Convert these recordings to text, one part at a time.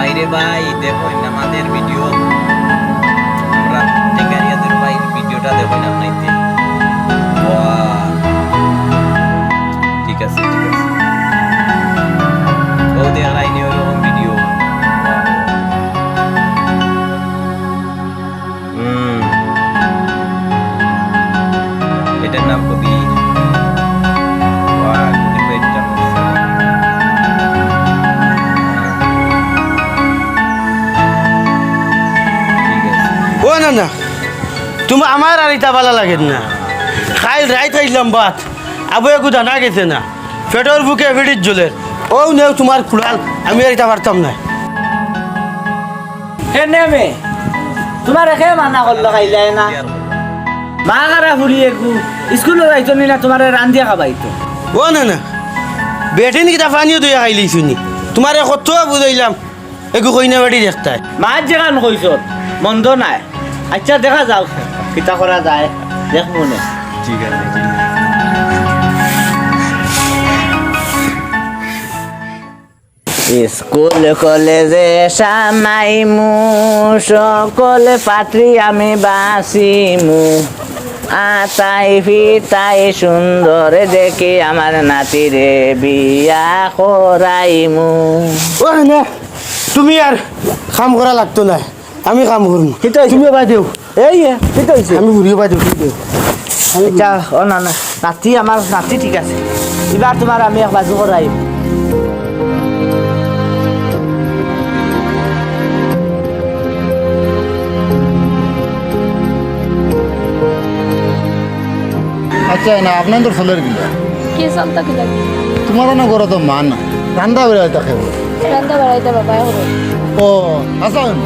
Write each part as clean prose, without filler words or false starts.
বাইরে ভাই দেখো আমাদের ভিডিও আমরা টেঙ্গারিয়াদের ভাই ভিডিওটা দেখো না নাইতে ঠিক আছে ও দেখাই নিও এরকম ভিডিও এটার নাম কবি না না তুমি আমার আর এটা ভালো লাগে না খাইল রাই খাইলাম ভাত আবু একু জানা গেছে না পেটর বুকে ভিড়ির জলের ও নেও তোমার খুড়াল আমি আর এটা পারতাম না হে নেমে তোমার একে মানা করলো খাইলাই না মা কারা ফুরিয়ে গু স্কুলে যাইতো নি না তোমার রান্ধিয়া খাবাইতো ও না না বেটিন কিটা পানিও দুই খাইলি শুনি তোমার কত বুঝাইলাম একু কইনা বাড়ি দেখতাই মাছ যেখান কইছ মন্দ নাই আচ্ছা দেখা যাও কিতা করা যায় দেখ মনে ঠিক আছে স্কুল কলেজে সামাইমু সকল পাত্রী আমি বাঁচিমু আতাই ফিতাই সুন্দর দেখি আমার নাতিরে বিয়া করাইমু ও না তুমি আর কাম করা লাগতো না আমি কাম করুন তুমি বাই দেও এই কিতা হইছে আমি ঘুরিয়ে বাই দেও আচ্ছা ও না না নাতি আমার নাতি ঠিক আছে এবার তোমার আমি এক বাজু করাই আচ্ছা না আপনাদের ফলের গিলা কি চলতা কি লাগে তোমার না করে তো মান রান্না বেড়াইতে খাইব রান্না বাড়াইতে বাবা হলো ও আসুন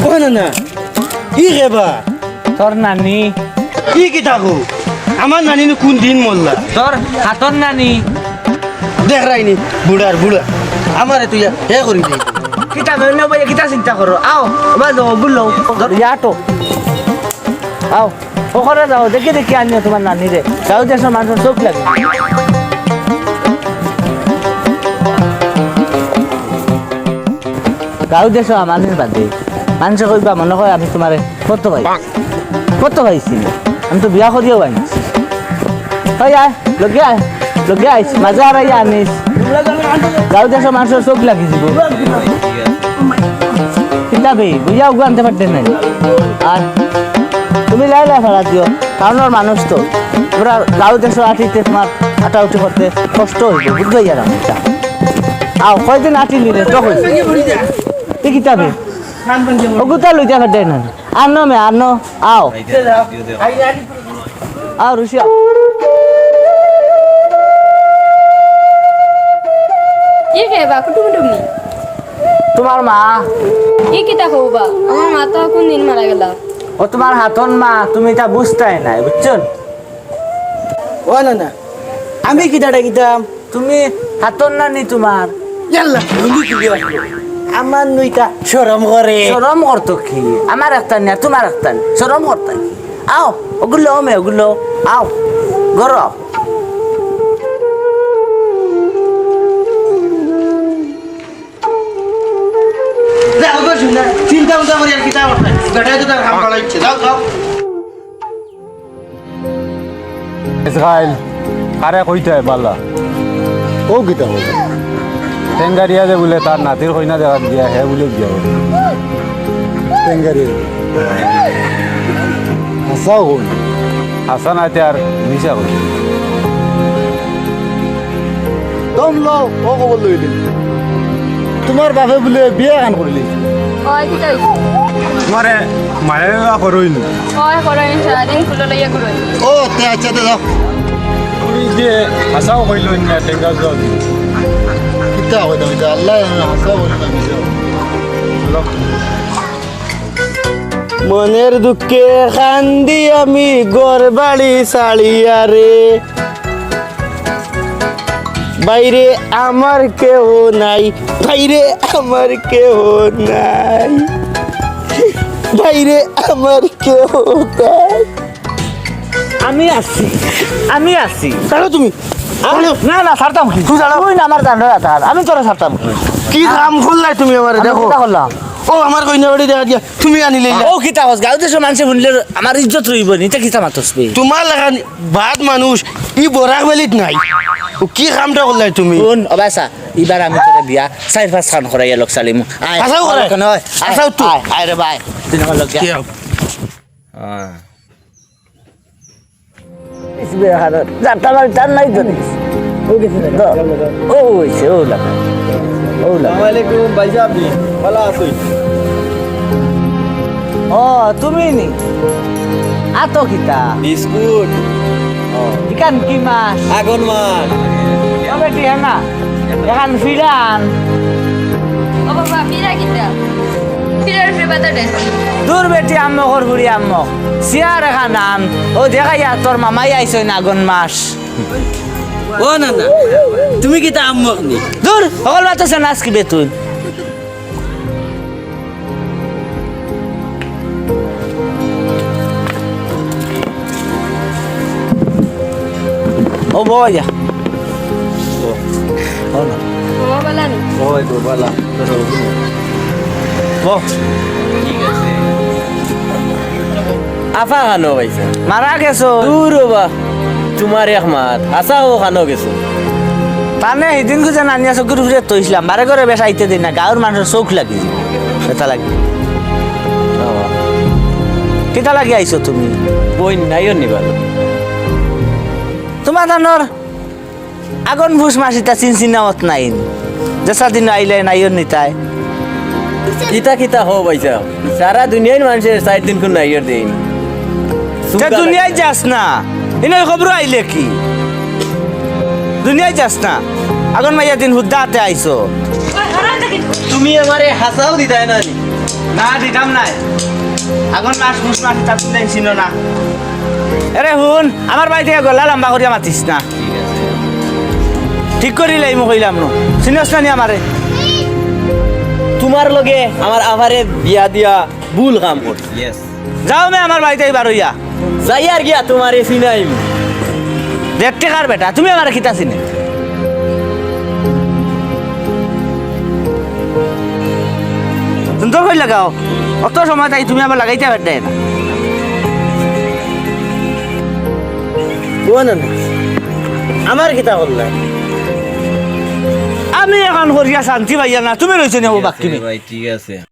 ও না না কি খেবা তোর নানি কি কি থাকো আমার নানি কোন দিন মরলা তোর হাতর নানি দেখ রাইনি বুড়ার বুড়া আমারে তুই হে করি দে কিতা বেনে ভাই কিতা চিন্তা করো আও এবার যাও বুলো ইয়াটো আও ওখানে যাও দেখি দেখি আনিও তোমার নানি রে যাও দেশের মানুষের চোখ লাগে গাঁও দেশ আমাদের বাদে মানুষে কইবা মনে হয় আমি তোমার কত পাইছি আমি তো বিয়া করিও আনিস ওই আয় লগে আইস মাজা আর আনিস গাঁও দেশের মানুষের চোখ লাগি যাব কিতাবে বুঝা উগু আনতে পারতেন না আর তুমি লাইলা ভাড়া দিও টাউনের মানুষ তো তোমরা গাঁও দেশের আটিতে তোমার আটা উঠি করতে কষ্ট হইবে বুঝবে যারা আও কয়দিন আটিলি রে তো হইছে তুই কিতাবে ওগুতা লইতে পারতেন না আনো মে আনো আও আও রুশিয়া কি খেবা কুটুমুটুমি তোমার মা কি কিতা খাওবা আমার মা তো কোন দিন মারা গেল ও তোমার হাতন মা তুমি এটা বুঝতাই নাই বুঝছেন ও না না আমি কিটাটা কিতাম তুমি হাতন নানি তোমার ইয়াল্লা বন্ধু কি দিয়া আমার নইটা শরম করে শরম করতো কি আমার একটা না তোমার একটা শরম করতো কি আও ওগুলো মে ওগুলো আও গর যাও তো শুনা চিন্তা উদা করি আর কিতা করতে বেটাই তো তার কাম করাইছে যাও যাও ইসরায়েল কারে কইতে হয় বালা ও গীতা হবে টেঙ্গারিয়া যে বলে তার নাতির কইনা দেখা দিয়া হে বলে বিয়া হবে টেঙ্গারি আসাও হই হাসান আইতে আর মিশা কই দম লও ও খবর লইলি তোমার বাপে বলে বিয়ে গান করিলি ওই কিতা হইছে তোমারে মায়া করইন ওই করাই সারাদিন ফুলো লইয়া করই ও তে আচ্ছা তে যাও তুমি যে হাসাও কইল না টেঙ্গা জল কিতা হবে তুমি আল্লাহ আসাও বলি না মিশে মনের দুঃখে কান্দি আমি ঘর বাড়ি ছাড়িয়া রে বাইরে আমার কেউ নাই বাইরে আমার কেউ নাই বাইরে আমার কেউ নাই। আমি আছি ছাড়ো তুমি না না ছাড়তাম কি তুই না আমার জানো তার আমি তোরা ছাড়তাম কি কি কাম করলাই তুমি আমার দেখো কিতা করলাম ও আমার কইনা বাড়ি দেখা দিয়া তুমি আনিলে ও কিতা হস গাঁও দেশের মানুষে শুনলে আমার ইজ্জত রইব নি তা কিতা মাতস বে তোমার লাগা বাদ মানুষ ই বরাক বেলিত নাই ও কি কামটা করলাই তুমি শুন অবাসা এবার আমি তোরে বিয়া 4-5 খান করাইয়া লোক সালিম আয় আসাও করে। আসাও তো। আয় রে ভাই তুই আমার লোক কি হব? হ্যাঁ ইসবে হার জাতা বাড়ি তার নাই তো ও গেছে ও হইছে ও লাগা ও লাগা আসসালামাইকুম ভাইজান ভালো আছি ও তুমি নি আতো কিতা বিস্কুট ইকান কি মাস আগুন মাছ তবে কি না এখন ফিরান ও বাবা ফিরা কিতা ফিরার ফিরে বাতাটা দূর বেটি আম্ম ঘর বুড়ি আম্ম সিয়ার এখন আন ও দেখাইয়া তোর মামাই আইসই না আগুন মাস ও না না তুমি কি তা আম্মক নি দূর সকল বাত আছে নাচ কি বেতুন ও বয়া ও বলা নি ওই তো ভালো বহ ঠিক আছে আফা খানো পাইছে মারা গেছো দূর বা তোমার এক মাত আসা ও খানো গেছো তানে সেদিন খুঁজে নানিয়া চকুর ঘুরে তৈছিলাম বারে করে বেশ আইতে দিন না গাঁৱৰ মানুষের চোখ লাগি এটা লাগি কেটা লাগি আইছো তুমি বই নাইও নিবাল তোমার ধানৰ আগুন ভুষ মাসিটা চিনচিনামত নাই যেসা দিন আইলে নাইও নিতাই কিতা কিতা হো পাইছা সারা দুনিয়ার মানুষের 4 দিন কোন নাইয়ের দেই তে দুনিয়ায় যাস না ইনের খবর আইলে কি দুনিয়ায় যাস না আগুন মাইয়া দিন হুদ্দাতে আইছো তুমি আমারে হাসাও দিতাই না নি না দিতাম নাই আগুন মাস ভুষ মাস তা তুমি চিনো না এরে শুন আমার বাড়ি থেকে গলা লম্বা করিয়া মাতিস না ঠিক আছে ঠিক করিলাই মই কইলাম ন চিনস না নি আমারে তোমার লগে আমার আভারে বিয়া দিয়া ভুল কাম করছে ইয়েস যাও মে আমার বাড়িতে এবার হইয়া যাই আর গিয়া তোমারে চিনাইম দেখতে কার বেটা তুমি আমার খিতা চিনে সুন্দর কই লাগাও অত সময় তাই তুমি আবার লাগাইতে পারতে না কোন আমার কিতা করলা আমি এখন করিয়া শান্তি পাইয়া না তুমি রয়েছে নেবো বাকি ভাই ঠিক আছে